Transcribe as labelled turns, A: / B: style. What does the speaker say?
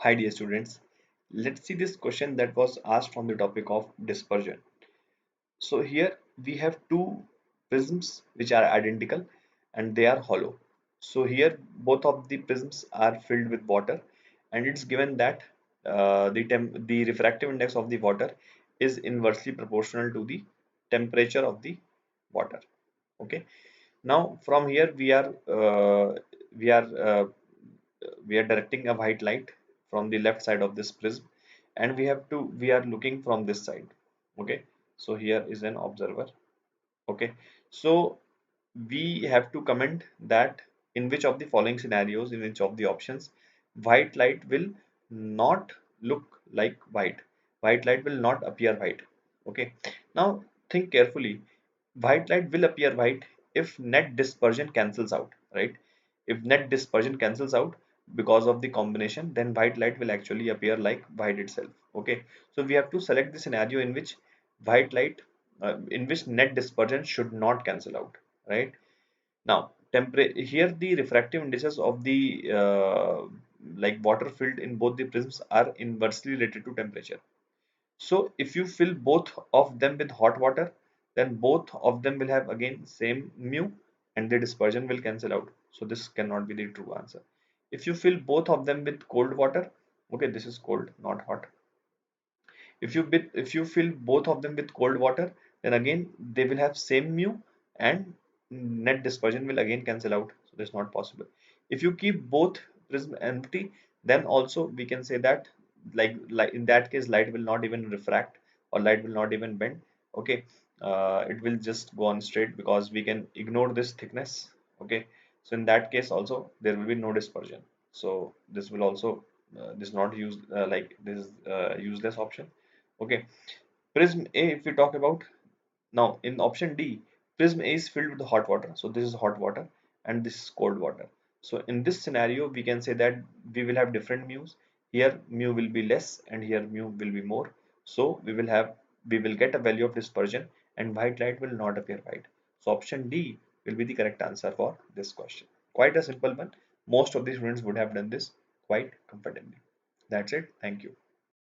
A: Hi dear students, let's see this question that was asked from the topic of dispersion. So here we have two prisms which are identical and they are hollow. So here both of the prisms are filled with water and it's given that the refractive index of the water is inversely proportional to the temperature of the water. Okay. Now from here we are uh, we are directing a white light from the left side of this prism and we are looking from this side. Okay, so here is an observer. Okay, so we have to comment that in which of the following scenarios, in which of the options, white light will not look like white light will not appear white. Okay, now think carefully. White light will appear white if net dispersion cancels out, right? If net dispersion cancels out because of the combination, then white light will actually appear like white itself. Okay, so we have to select the scenario in which white light, in which net dispersion should not cancel out, right? Now, here the refractive indices of the like water filled in both the prisms are inversely related to temperature. So if you fill both of them with hot water, then both of them will have again same mu and the dispersion will cancel out. So this cannot be the true answer. If you fill both of them with cold water, okay, this is cold, not hot. If you fill both of them with cold water, then again they will have same mu and net dispersion will again cancel out. So that's not possible. If you keep both prism empty, then also we can say that like in that case light will not even refract or light will not even bend. Okay, it will just go on straight because we can ignore this thickness. Okay, so in that case also there will be no dispersion. So this will also this not use like this is useless option. Okay, prism A, if we talk about now in option D, prism A is filled with hot water. So this is hot water and this is cold water. So in this scenario, we can say that we will have different mu's. Here mu will be less and here mu will be more. So we will get a value of dispersion and white light will not appear white. So option D will be the correct answer for this question. Quite a simple one. Most of the students would have done this quite comfortably. That's it. Thank you.